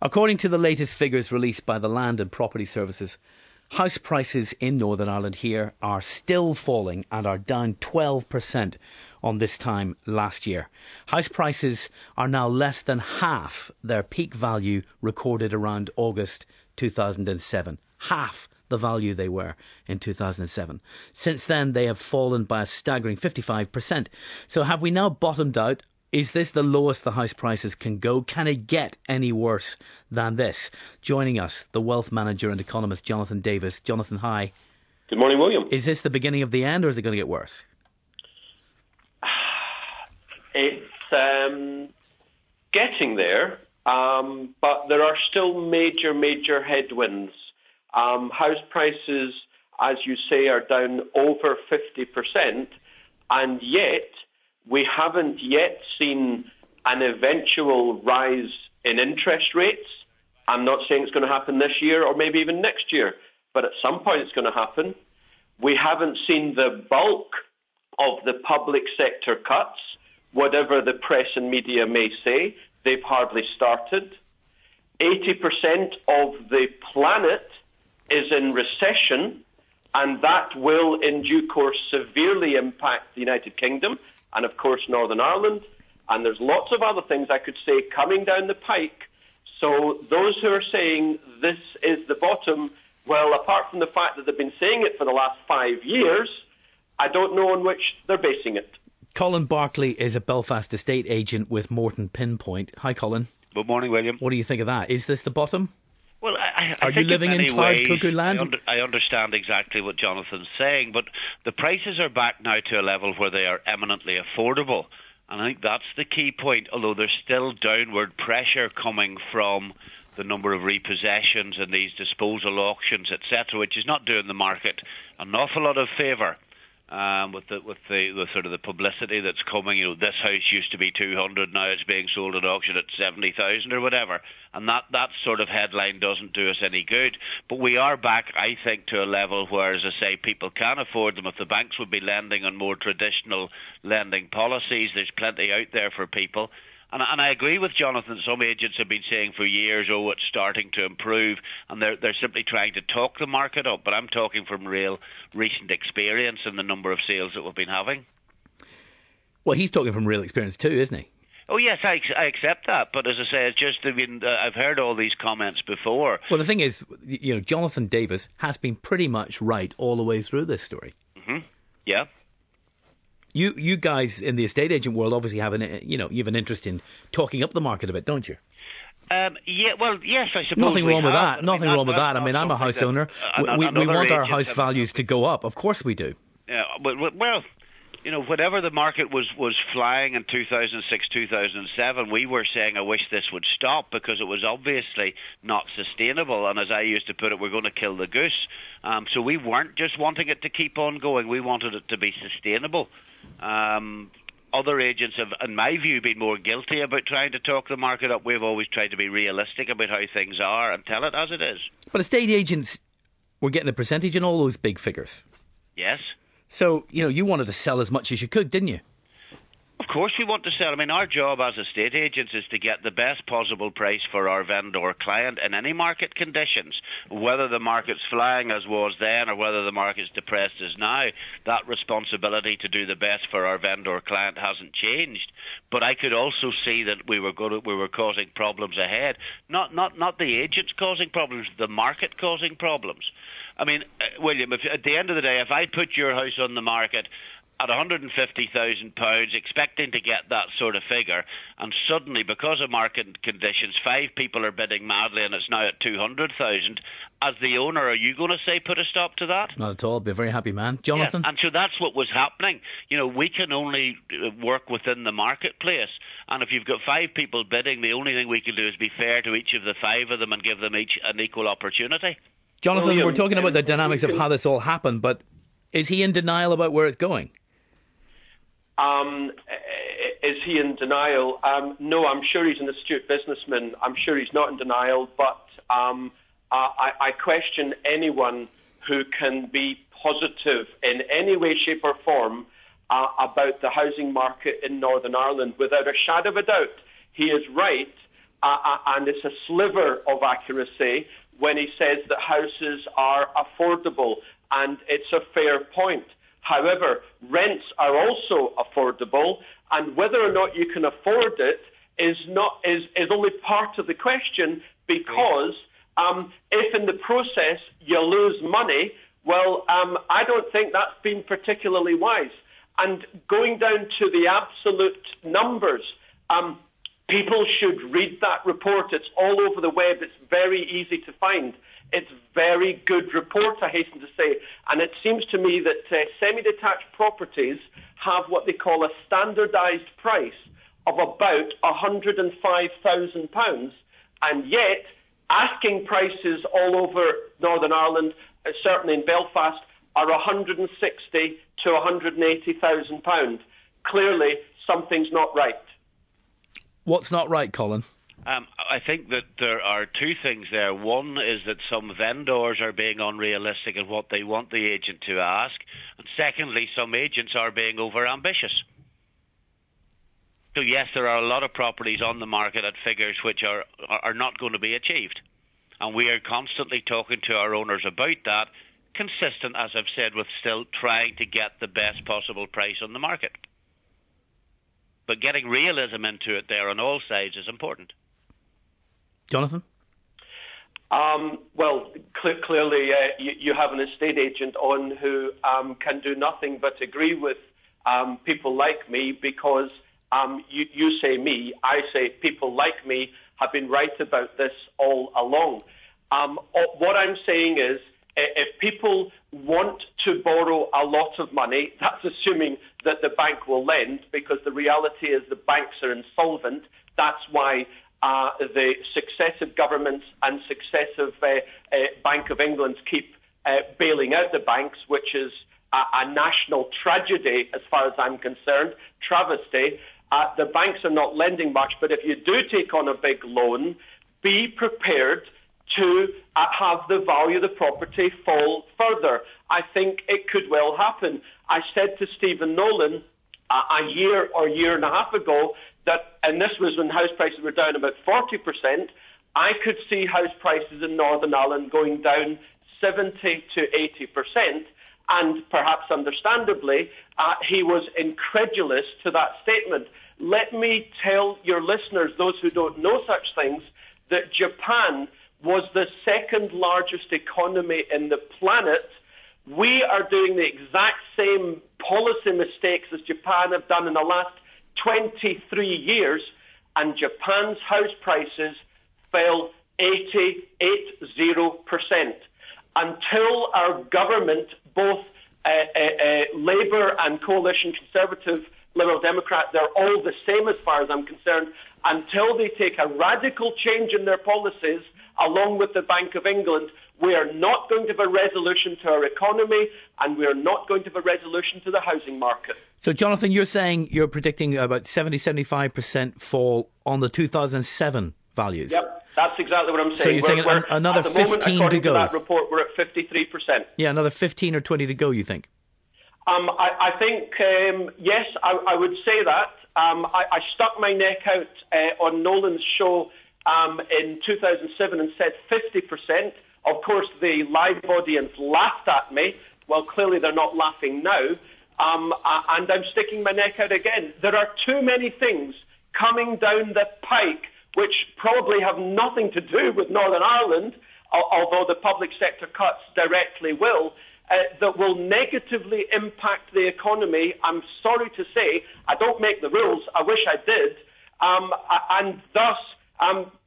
According to the latest figures released by the Land and Property Services, house prices in Northern Ireland here are still falling and are down 12% on this time last year. House prices are now less than half their peak value recorded around August 2007. Half the value they were in 2007. Since then, they have fallen by a staggering 55%. So have we now bottomed out? Is this the lowest the house prices can go? Can it get any worse than this? Joining us, the wealth manager and economist Jonathan Davis. Jonathan, hi. Good morning, William. Is this the beginning of the end, or is it going to get worse? It's getting there, but there are still major headwinds. House prices, as you say, are down over 50%, and yet we haven't yet seen an eventual rise in interest rates. I'm not saying it's going to happen this year or maybe even next year, but at some point it's going to happen. We haven't seen the bulk of the public sector cuts, whatever the press and media may say. They've hardly started. 80% of the planet is in recession, and that will in due course severely impact the United Kingdom and of course Northern Ireland, and there's lots of other things I could say coming down the pike. So those who are saying this is the bottom, well, apart from the fact that they've been saying it for the last 5 years, I don't know on which they're basing it. Colin Barkley is a Belfast estate agent with Morton Pinpoint. Hi, Colin. Good morning, William. What do you think of that? Is this the bottom? Well, Are you living in cloud cuckoo land? I understand exactly what Jonathan's saying, but the prices are back now to a level where they are eminently affordable. And I think that's the key point, although there's still downward pressure coming from the number of repossessions and these disposal auctions, etc., which is not doing the market an awful lot of favour. With the sort of the publicity that's coming, this house used to be 200, now it's being sold at auction at 70,000 or whatever, and that sort of headline doesn't do us any good. But we are back, I think, to a level where, as I say, people can afford them. If the banks would be lending on more traditional lending policies, there's plenty out there for people. And I agree with Jonathan. Some agents have been saying for years, it's starting to improve, and they're simply trying to talk the market up. But I'm talking from real recent experience and the number of sales that we've been having. Well, he's talking from real experience too, isn't he? Oh, yes, I accept that. But as I say, it's just, I've heard all these comments before. Well, the thing is, Jonathan Davis has been pretty much right all the way through this story. Mm-hmm. Yeah. You guys in the estate agent world obviously have you have an interest in talking up the market a bit, don't you? Yeah, well, yes, I suppose. Nothing wrong with that. Nothing wrong with that. I mean, I'm a house owner. We want our house values to go up. Of course we do. Yeah, well, whenever the market was flying in 2006, 2007, we were saying, I wish this would stop, because it was obviously not sustainable. And as I used to put it, we're going to kill the goose. So we weren't just wanting it to keep on going. We wanted it to be sustainable. Other agents have, in my view, been more guilty about trying to talk the market up. We've always tried to be realistic about how things are and tell it as it is. But estate agents were getting a percentage in all those big figures. Yes. So, you wanted to sell as much as you could, didn't you? Of course we want to sell. I mean, our job as estate agents is to get the best possible price for our vendor client in any market conditions. Whether the market's flying as was then or whether the market's depressed as now, that responsibility to do the best for our vendor client hasn't changed. But I could also see that we were causing problems ahead. Not the agents causing problems, the market causing problems. I mean, William, at the end of the day, if I put your house on the market at £150,000, expecting to get that sort of figure, and suddenly, because of market conditions, 5 people are bidding madly and it's now at 200,000, as the owner, are you going to say put a stop to that? Not at all. Be a very happy man. Jonathan? Yeah, and so that's what was happening. We can only work within the marketplace, and if you've got 5 people bidding, the only thing we can do is be fair to each of the 5 of them and give them each an equal opportunity. Jonathan, William, we're talking about the dynamics of how this all happened, but is he in denial about where it's going? Is he in denial? No, I'm sure he's an astute businessman. I'm sure he's not in denial, but I question anyone who can be positive in any way, shape or form about the housing market in Northern Ireland. Without a shadow of a doubt, he is right. and it's a sliver of accuracy when he says that houses are affordable, and it's a fair point. However, rents are also affordable, and whether or not you can afford it is only part of the question, because if in the process you lose money, well, I don't think that's been particularly wise. And going down to the absolute numbers, people should read that report. It's all over the web. It's very easy to find. It's very good report, I hasten to say. And it seems to me that semi-detached properties have what they call a standardised price of about £105,000. And yet, asking prices all over Northern Ireland, certainly in Belfast, are £160,000 to £180,000. Clearly, something's not right. What's not right, Colin? I think that there are two things there. One is that some vendors are being unrealistic in what they want the agent to ask. And secondly, some agents are being overambitious. So yes, there are a lot of properties on the market at figures which are not going to be achieved. And we are constantly talking to our owners about that, consistent, as I've said, with still trying to get the best possible price on the market. But getting realism into it there on all sides is important. Jonathan? Well, clearly you have an estate agent on who can do nothing but agree with people like me, because you say me, I say people like me have been right about this all along. What I'm saying is, if people want to borrow a lot of money, that's assuming that the bank will lend, because the reality is the banks are insolvent. That's why the successive governments and successive Bank of England keep bailing out the banks, which is a national tragedy as far as I'm concerned, travesty. The banks are not lending much, but if you do take on a big loan, be prepared to have the value of the property fall further. I think it could well happen. I said to Stephen Nolan a year or year and a half ago that, and this was when house prices were down about 40%, I could see house prices in Northern Ireland going down 70 to 80%, and perhaps understandably, he was incredulous to that statement. Let me tell your listeners, those who don't know such things, that Japan was the second largest economy in the planet. We are doing the exact same policy mistakes as Japan have done in the last 23 years, and Japan's house prices fell 80% until our government, both Labour and Coalition Conservative, Liberal Democrat, they're all the same as far as I'm concerned, until they take a radical change in their policies along with the Bank of England, we are not going to have a resolution to our economy, and we are not going to have a resolution to the housing market. So, Jonathan, you're saying you're predicting about 70-75% fall on the 2007 values? Yep, that's exactly what I'm saying. So you're saying another 15 moment, to go? To that report, we're at 53%. Yeah, another 15 or 20 to go, you think? I think, yes, I would say that. I stuck my neck out on Nolan's show in 2007 and said 50%. Of course, the live audience laughed at me. Well, clearly they're not laughing now. And I'm sticking my neck out again. There are too many things coming down the pike which probably have nothing to do with Northern Ireland, although the public sector cuts directly will, that will negatively impact the economy. I'm sorry to say, I don't make the rules. I wish I did. And thus,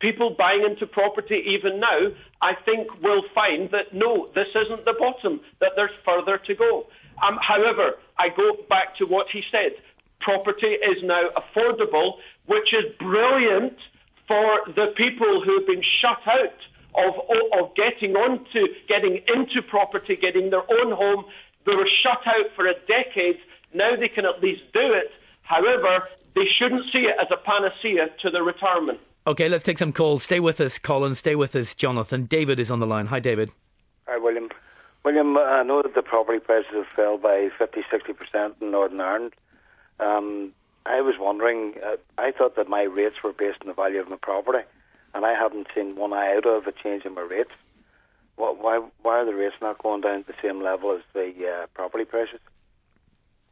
people buying into property even now, I think will find that, no, this isn't the bottom, that there's further to go. However, I go back to what he said. Property is now affordable, which is brilliant for the people who have been shut out of getting into property, getting their own home. They were shut out for a decade. Now they can at least do it. However, they shouldn't see it as a panacea to their retirement. OK, let's take some calls. Stay with us, Colin. Stay with us, Jonathan. David is on the line. Hi, David. Hi, William. William, I know that the property prices have fell by 50-60% in Northern Ireland. I was wondering, I thought that my rates were based on the value of my property. and I haven't seen one iota of a change in my rates. Why are the rates not going down to the same level as the property prices?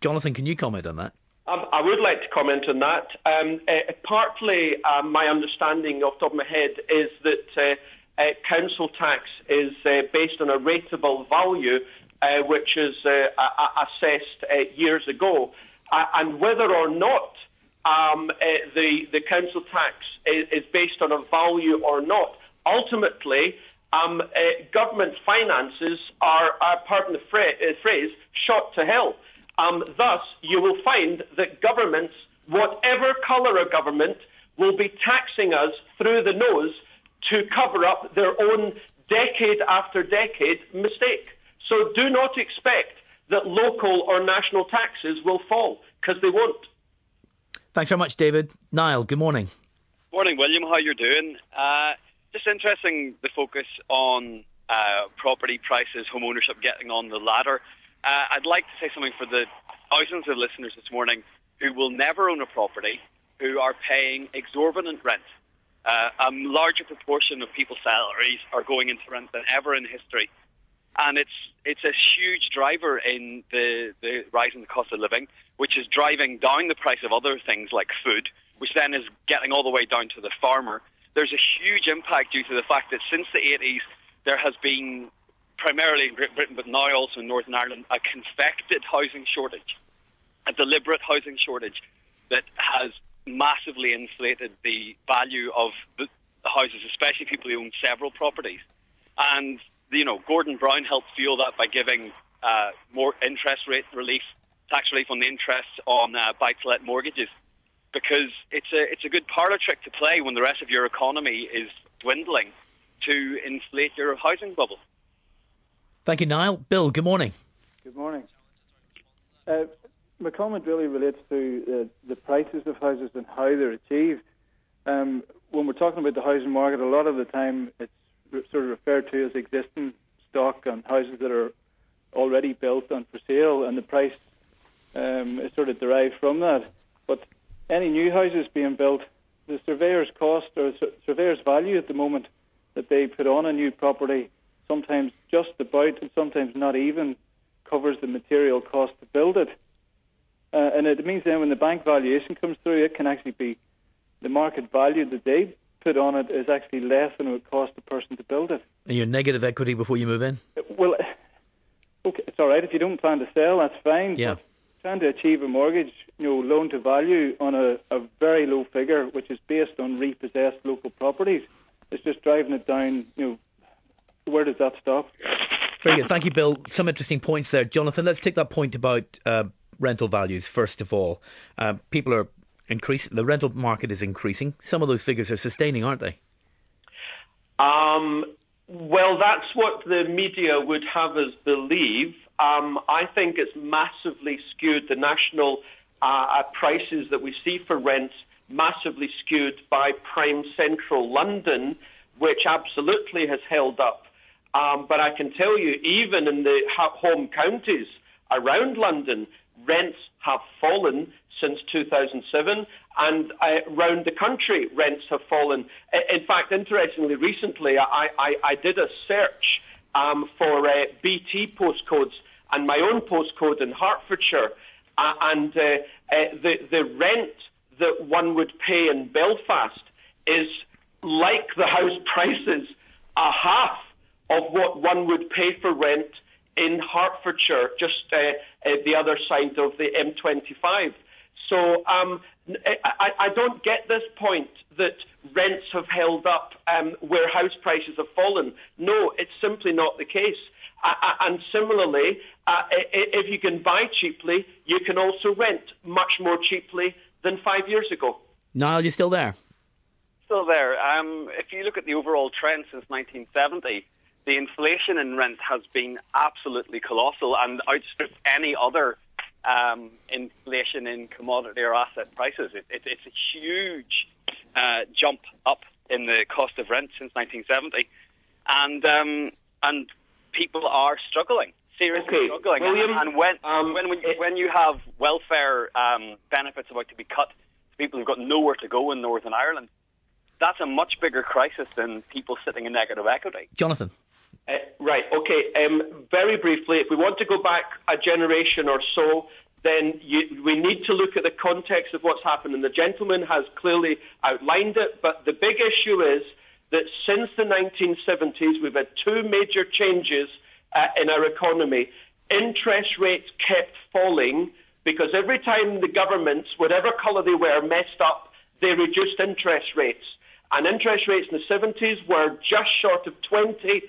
Jonathan, can you comment on that? I would like to comment on that. Partly, my understanding off the top of my head is that council tax is based on a rateable value, which is assessed years ago. And whether or not the council tax is based on a value or not, ultimately, government finances are, pardon the phrase, shot to hell. Thus, you will find that governments, whatever colour of government, will be taxing us through the nose to cover up their own decade after decade mistake. So do not expect that local or national taxes will fall, because they won't. Thanks very much, David. Niall, good morning. Morning, William. How you doing? Just interesting, the focus on property prices, home ownership getting on the ladder. I'd like to say something for the thousands of listeners this morning who will never own a property, who are paying exorbitant rent. A larger proportion of people's salaries are going into rent than ever in history. And it's a huge driver in the rise in the cost of living, which is driving down the price of other things like food, which then is getting all the way down to the farmer. There's a huge impact due to the fact that since the 80s, there has been, primarily in Great Britain, but now also in Northern Ireland, a confected housing shortage, a deliberate housing shortage that has massively inflated the value of the houses, especially people who own several properties. And, Gordon Brown helped fuel that by giving more interest rate relief, tax relief on the interest on buy-to-let mortgages, because it's a good parlour trick to play when the rest of your economy is dwindling to inflate your housing bubble. Thank you, Niall. Bill, good morning. Good morning. My comment really relates to the prices of houses and how they're achieved. When we're talking about the housing market, a lot of the time it's sort of referred to as existing stock on houses that are already built and for sale, and the price is sort of derived from that. But any new houses being built, the surveyor's cost or surveyor's value at the moment that they put on a new property, sometimes just about and sometimes not even, covers the material cost to build it. And it means then when the bank valuation comes through, it can actually be the market value that they put on it is actually less than it would cost the person to build it. And you're negative equity before you move in? Well, okay, it's all right. If you don't plan to sell, that's fine. Yeah. But trying to achieve a mortgage, loan to value on a very low figure, which is based on repossessed local properties, it's just driving it down. Where does that stop? Very good. Thank you, Bill. Some interesting points there. Jonathan, let's take that point about rental values first of all. People are increasing. The rental market is increasing. Some of those figures are sustaining, aren't they? Well, that's what the media would have us believe. I think it's massively skewed. The national prices that we see for rents massively skewed by prime central London, which absolutely has held up. But I can tell you, even in the home counties around London, rents have fallen since 2007, and around the country, rents have fallen. In fact, interestingly, recently, I did a search for BT postcodes and my own postcode in Hertfordshire, and the rent that one would pay in Belfast is like the house prices, a half of what one would pay for rent in Hertfordshire, just the other side of the M25. So I don't get this point that rents have held up where house prices have fallen. No, it's simply not the case. And similarly, if you can buy cheaply, you can also rent much more cheaply than 5 years ago. Niall, you still there? Still there. If you look at the overall trend since 1970, the inflation in rent has been absolutely colossal and outstripped any other inflation in commodity or asset prices. It's a huge jump up in the cost of rent since 1970, and people are struggling, seriously struggling. William, and when you have welfare benefits about to be cut to people who've got nowhere to go in Northern Ireland, that's a much bigger crisis than people sitting in negative equity. Jonathan. Right, okay. Very briefly, if we want to go back a generation or so, then we need to look at the context of what's happened. And the gentleman has clearly outlined it. But the big issue is that since the 1970s, we've had two major changes in our economy. Interest rates kept falling because every time the governments, whatever colour they were, messed up, they reduced interest rates. And interest rates in the 70s were just short of 20%.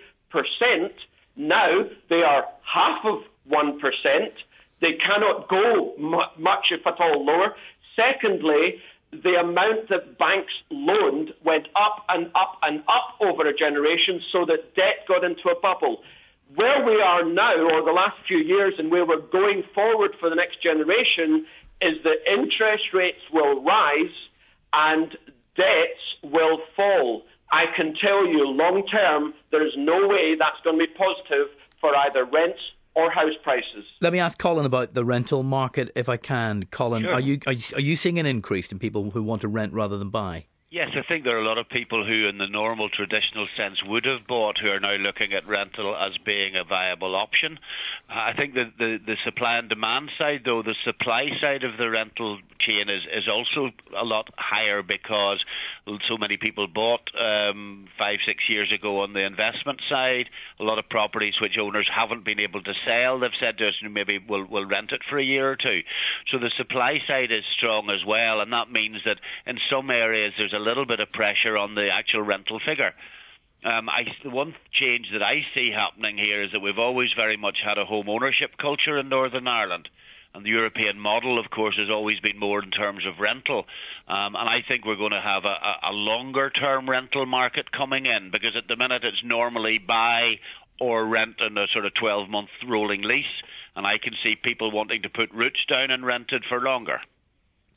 Now they are half of 1%. They cannot go much, if at all, lower. Secondly, the amount that banks loaned went up and up and up over a generation, so that debt got into a bubble. Where we are now, or the last few years, and where we're going forward for the next generation, is that interest rates will rise and debts will fall. I can tell you, long term, there is no way that's going to be positive for either rents or house prices. Let me ask Colin about the rental market, if I can. Colin, sure. Are you seeing an increase in people who want to rent rather than buy? Yes, I think there are a lot of people who, in the normal traditional sense, would have bought, who are now looking at rental as being a viable option. I think that the supply and demand side, though, the supply side of the rental chain is also a lot higher because so many people bought 5-6 years ago on the investment side. A lot of properties which owners haven't been able to sell, they've said to us, maybe we'll rent it for a year or two. So the supply side is strong as well, and that means that in some areas there's a little bit of pressure on the actual rental figure. The one change that I see happening here is that we've always very much had a home ownership culture in Northern Ireland. And the European model, of course, has always been more in terms of rental. And I think we're going to have a longer-term rental market coming in, because at the minute it's normally buy or rent in a sort of 12-month rolling lease. And I can see people wanting to put roots down and rent it for longer.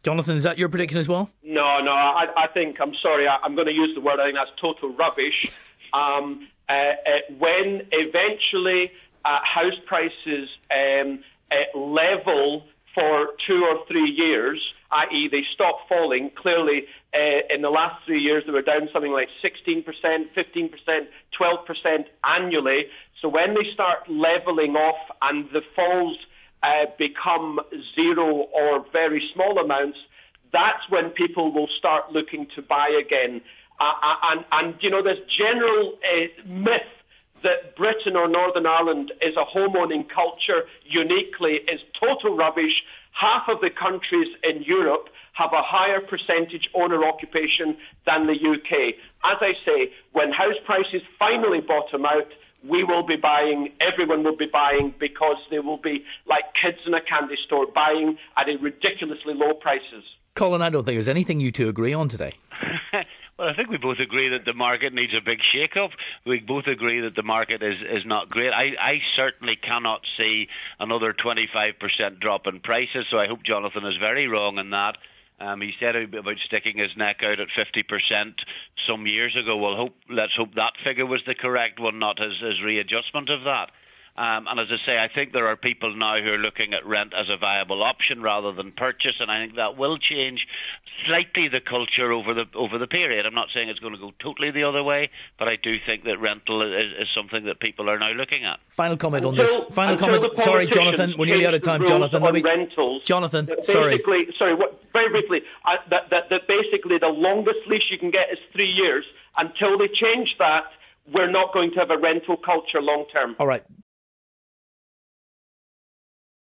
Jonathan, is that your prediction as well? No, I think, I'm sorry, I'm going to use the word, I think that's total rubbish. When eventually house prices level for 2 or 3 years, i.e. they stop falling, clearly in the last 3 years they were down something like 16%, 15%, 12% annually. So when they start levelling off and the falls become zero or very small amounts, that's when people will start looking to buy again. And you know, this general myth that Britain or Northern Ireland is a home-owning culture uniquely is total rubbish. Half of the countries in Europe have a higher percentage owner occupation than the UK. As I say, when house prices finally bottom out, we will be buying, everyone will be buying, because they will be like kids in a candy store, buying at a ridiculously low prices. Colin, I don't think there's anything you two agree on today. Well, I think we both agree that the market needs a big shake-up. We both agree that the market is not great. I certainly cannot see another 25% drop in prices, so I hope Jonathan is very wrong in that. He said about sticking his neck out at 50% some years ago. Well, let's hope that figure was the correct one, not his readjustment of that. And as I say, I think there are people now who are looking at rent as a viable option rather than purchase, and I think that will change slightly the culture over the period. I'm not saying it's going to go totally the other way, but I do think that rental is something that people are now looking at. Final comment on this. Final comment. Sorry, Jonathan, we're nearly out of time. Jonathan, rentals. Jonathan, sorry. Very briefly, that basically the longest lease you can get is 3 years. Until they change that, we're not going to have a rental culture long term. All right.